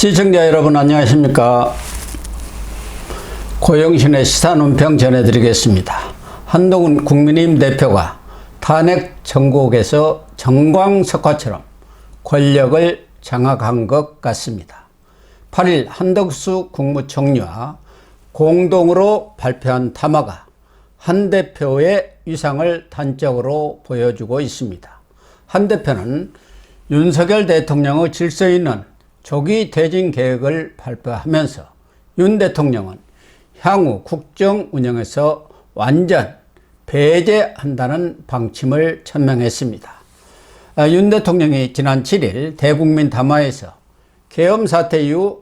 시청자 여러분 안녕하십니까. 고영신의 시사논평 전해드리겠습니다. 한동훈 국민의힘 대표가 탄핵 정국에서 정광석화처럼 권력을 장악한 것 같습니다. 8일 한덕수 국무총리와 공동으로 발표한 담화가 한 대표의 위상을 단적으로 보여주고 있습니다. 한 대표는 윤석열 대통령의 질서 있는 조기 퇴진 계획을 발표하면서 윤 대통령은 향후 국정 운영에서 완전 배제한다는 방침을 천명했습니다. 윤 대통령이 지난 7일 대국민 담화에서 계엄 사태 이후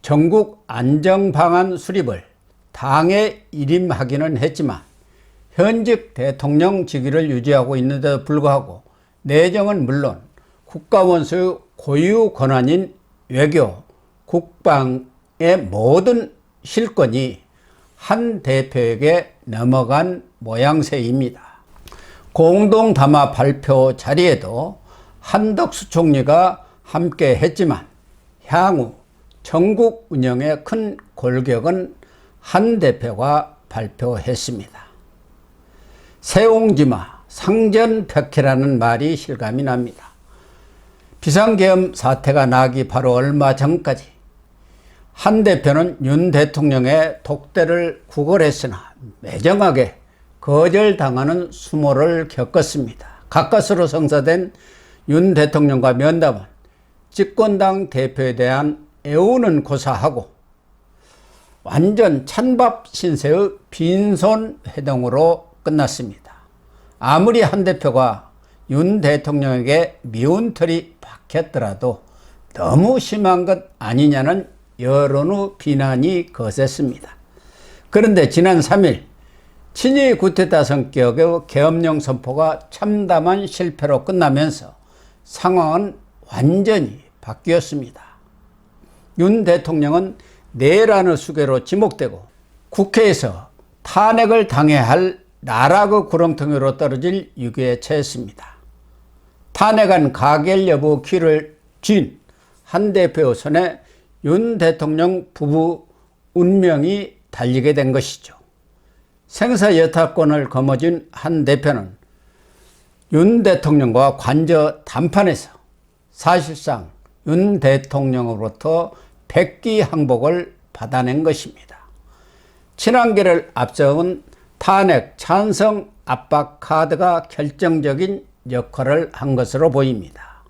전국 안정방안 수립을 당에 일임하기는 했지만 현직 대통령 직위를 유지하고 있는데도 불구하고 내정은 물론 국가원수의 고유 권한인 외교, 국방의 모든 실권이 한 대표에게 넘어간 모양새입니다. 공동담화 발표 자리에도 한덕수 총리가 함께 했지만 향후 전국 운영의 큰 골격은 한 대표가 발표했습니다. 세옹지마 상전벽해라는 말이 실감이 납니다. 비상계엄 사태가 나기 바로 얼마 전까지 한 대표는 윤 대통령의 독대를 구걸했으나 매정하게 거절당하는 수모를 겪었습니다. 가까스로 성사된 윤 대통령과 면담은 집권당 대표에 대한 애우는 고사하고 완전 찬밥 신세의 빈손 회동으로 끝났습니다. 아무리 한 대표가 윤 대통령에게 미운 털이 박혔더라도 너무 심한 것 아니냐는 여론의 비난이 거셌습니다. 그런데 지난 3일 친위 구테타 성격의 계엄령 선포가 참담한 실패로 끝나면서 상황은 완전히 바뀌었습니다. 윤 대통령은 내란의 수괴로 지목되고 국회에서 탄핵을 당해야 할 나락의 구렁텅이로 떨어질 위기에 처했습니다. 탄핵안 가결 여부 키를 쥔 한 대표의 손에 윤 대통령 부부 운명이 달리게 된 것이죠. 생사여타권을 거머쥔 한 대표는 윤 대통령과 관저 담판에서 사실상 윤 대통령으로부터 백기항복을 받아낸 것입니다. 친한계를 앞세운 탄핵 찬성 압박 카드가 결정적인 역할을 한 것으로 보입니다.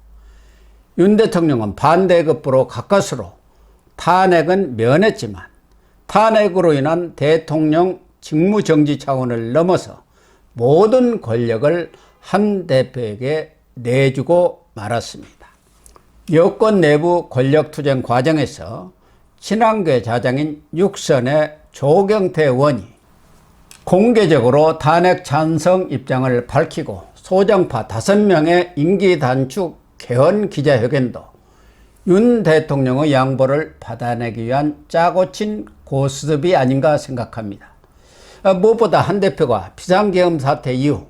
윤 대통령은 반대급부로 가까스로 탄핵은 면했지만 탄핵으로 인한 대통령 직무정지 차원을 넘어서 모든 권력을 한 대표에게 내주고 말았습니다. 여권 내부 권력투쟁 과정에서 친한계 자장인 육선의 조경태 의원이 공개적으로 탄핵 찬성 입장을 밝히고 소정파 5명의 임기 단축 개헌 기자회견도 윤 대통령의 양보를 받아내기 위한 짜고 친 고스톱이 아닌가 생각합니다. 무엇보다 한 대표가 비상계엄 사태 이후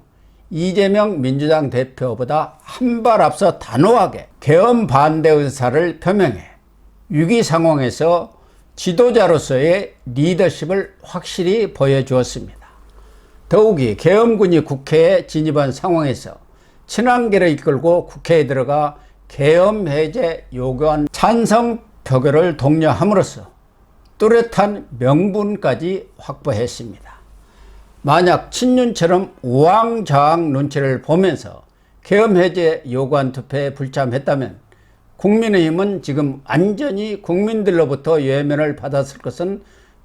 이재명 민주당 대표보다 한 발 앞서 단호하게 계엄 반대 의사를 표명해 위기 상황에서 지도자로서의 리더십을 확실히 보여주었습니다. 더욱이 계엄군이 국회에 진입한 상황에서 친한계를 이끌고 국회에 들어가 계엄 해제 요구안 찬성 표결을 독려함으로써 뚜렷한 명분까지 확보했습니다. 만약 친윤처럼 우왕좌왕 눈치를 보면서 계엄 해제 요구안 투표에 불참했다면 국민의힘은 지금 완전히 국민들로부터 외면을 받았을 것은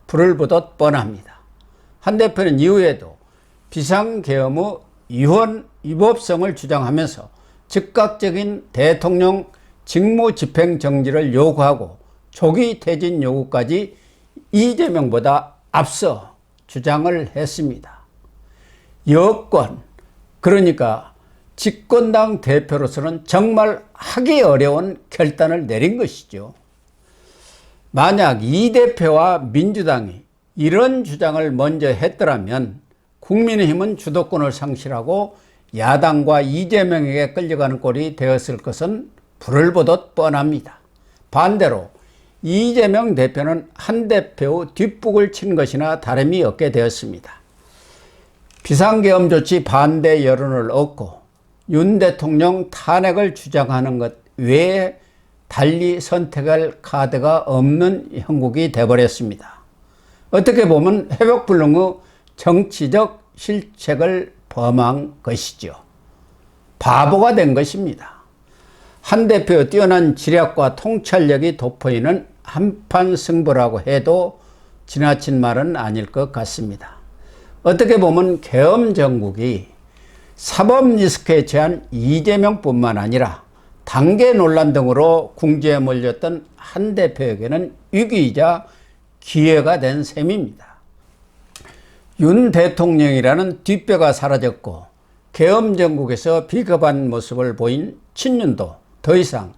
불을 보듯 뻔합니다. 한 대표는 이후에도 비상계엄의 위헌위법성을 주장하면서 즉각적인 대통령 직무집행정지를 요구하고 조기 퇴진 요구까지 이재명보다 앞서 주장을 했습니다. 여권, 그러니까 집권당 대표로서는 정말 하기 어려운 결단을 내린 것이죠. 만약 이 대표와 민주당이 이런 주장을 먼저 했더라면 국민의힘은 주도권을 상실하고 야당과 이재명에게 끌려가는 꼴이 되었을 것은 불을 보듯 뻔합니다. 반대로 이재명 대표는 한 대표 뒷북을 친 것이나 다름이 없게 되었습니다. 비상계엄 조치 반대 여론을 얻고 윤 대통령 탄핵을 주장하는 것 외에 달리 선택할 카드가 없는 형국이 되어버렸습니다. 어떻게 보면 회복불능의 정치적 실책을 범한 것이죠. 바보가 된 것입니다. 한 대표의 뛰어난 지략과 통찰력이 돋보이는 한판 승부라고 해도 지나친 말은 아닐 것 같습니다. 어떻게 보면 계엄 정국이 사법 리스크에 처한 이재명뿐만 아니라 당계 논란 등으로 궁지에 몰렸던 한 대표에게는 위기이자 기회가 된 셈입니다. 윤 대통령이라는 뒷배가 사라졌고 계엄 정국에서 비겁한 모습을 보인 친윤도 더 이상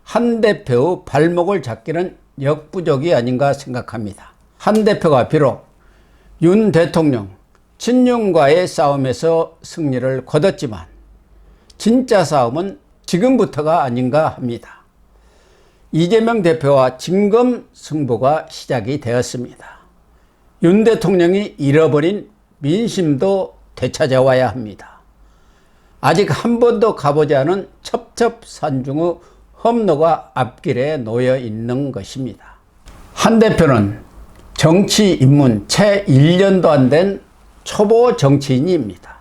한 대표의 발목을 잡기는 역부족이 아닌가 생각합니다. 한 대표가 비록 윤 대통령 친윤과의 싸움에서 승리를 거뒀지만 진짜 싸움은 지금부터가 아닌가 합니다. 이재명 대표와 진검승부가 시작이 되었습니다. 윤 대통령이 잃어버린 민심도 되찾아와야 합니다. 아직 한 번도 가보지 않은 첩첩산중의 험로가 앞길에 놓여 있는 것입니다. 한 대표는 정치 입문 채 1년도 안 된 초보 정치인입니다.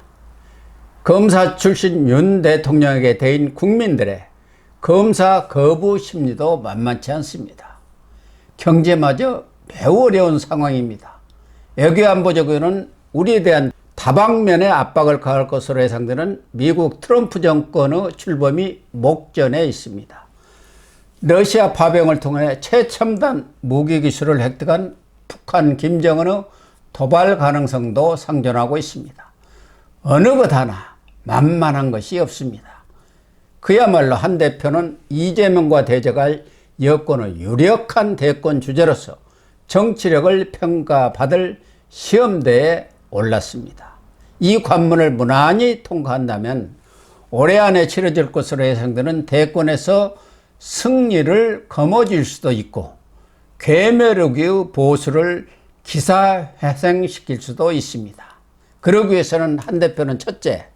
검사 출신 윤 대통령에게 대인 국민들의 검사 거부 심리도 만만치 않습니다. 경제마저 매우 어려운 상황입니다. 외교안보적으로는 우리에 대한 다방면의 압박을 가할 것으로 예상되는 미국 트럼프 정권의 출범이 목전에 있습니다. 러시아 파병을 통해 최첨단 무기 기술을 획득한 북한 김정은의 도발 가능성도 상존하고 있습니다. 어느 것 하나 만만한 것이 없습니다. 그야말로 한 대표는 이재명과 대적할 여권의 유력한 대권 주자로서 정치력을 평가받을 시험대에 올랐습니다. 이 관문을 무난히 통과한다면 올해 안에 치러질 것으로 예상되는 대권에서 승리를 거머쥘 수도 있고 괴멸의 보수를 기사회생시킬 수도 있습니다. 그러기 위해서는 한 대표는 첫째,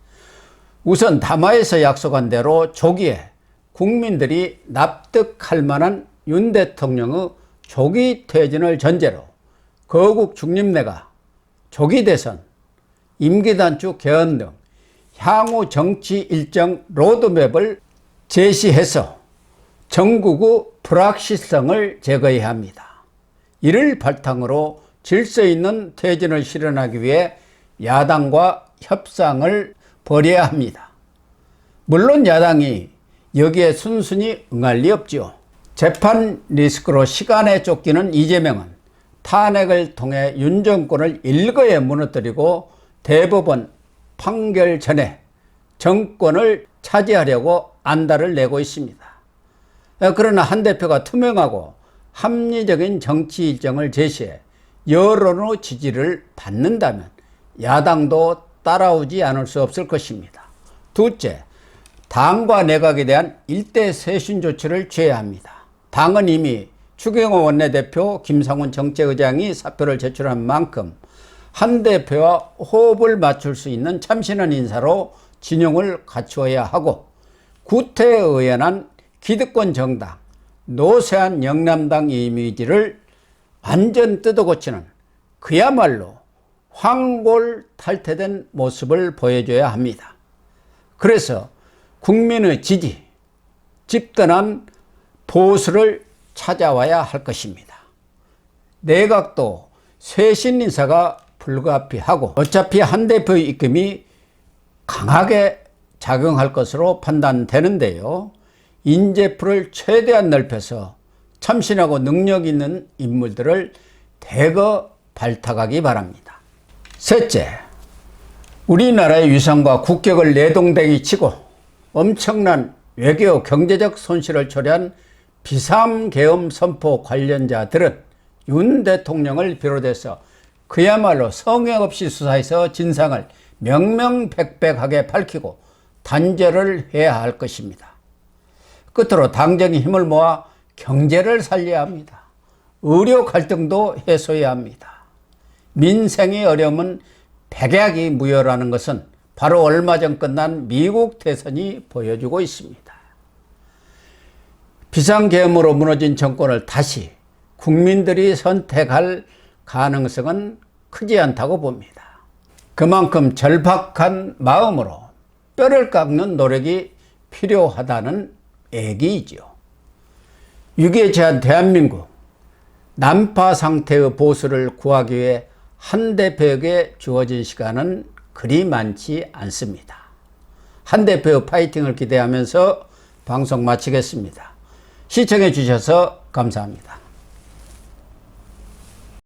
우선 담화에서 약속한 대로 조기에 국민들이 납득할 만한 윤 대통령의 조기 퇴진을 전제로 거국 중립내가, 조기 대선, 임기 단축 개헌 등 향후 정치 일정 로드맵을 제시해서 전국의 불확실성을 제거해야 합니다. 이를 바탕으로 질서 있는 퇴진을 실현하기 위해 야당과 협상을 벌여야 합니다. 물론 야당이 여기에 순순히 응할 리 없지요. 재판 리스크로 시간에 쫓기는 이재명은 탄핵을 통해 윤 정권을 일거에 무너뜨리고 대법원 판결 전에 정권을 차지하려고 안달을 내고 있습니다. 그러나 한 대표가 투명하고 합리적인 정치 일정을 제시해 여론의 지지를 받는다면 야당도 따라오지 않을 수 없을 것입니다. 둘째, 당과 내각에 대한 일대 쇄신 조치를 취해야 합니다. 당은 이미 추경호 원내대표, 김상훈 정책의장이 사표를 제출한 만큼 한 대표와 호흡을 맞출 수 있는 참신한 인사로 진영을 갖추어야 하고, 구태에 의연한 기득권 정당, 노쇠한 영남당 이미지를 완전 뜯어고치는 그야말로 황골탈퇴된 모습을 보여줘야 합니다. 그래서 국민의 지지, 집단한 보수를 찾아와야 할 것입니다. 내각도 쇄신 인사가 불가피하고 어차피 한 대표의 입김이 강하게 작용할 것으로 판단되는데요. 인재풀을 최대한 넓혀서 참신하고 능력 있는 인물들을 대거 발탁하기 바랍니다. 셋째, 우리나라의 위상과 국격을 내동댕이 치고 엄청난 외교 경제적 손실을 초래한 비상계엄 선포 관련자들은 윤 대통령을 비롯해서 그야말로 성역 없이 수사해서 진상을 명명백백하게 밝히고 단죄를 해야 할 것입니다. 끝으로 당정이 힘을 모아 경제를 살려야 합니다. 의료 갈등도 해소해야 합니다. 민생의 어려움은 백약이 무효라는 것은 바로 얼마 전 끝난 미국 대선이 보여주고 있습니다. 비상계엄으로 무너진 정권을 다시 국민들이 선택할 가능성은 크지 않다고 봅니다. 그만큼 절박한 마음으로 뼈를 깎는 노력이 필요하다는 얘기이죠. 위기에 처한 대한민국, 난파 상태의 보수를 구하기 위해 한 대표에게 주어진 시간은 그리 많지 않습니다. 한 대표의 파이팅을 기대하면서 방송 마치겠습니다. 시청해 주셔서 감사합니다.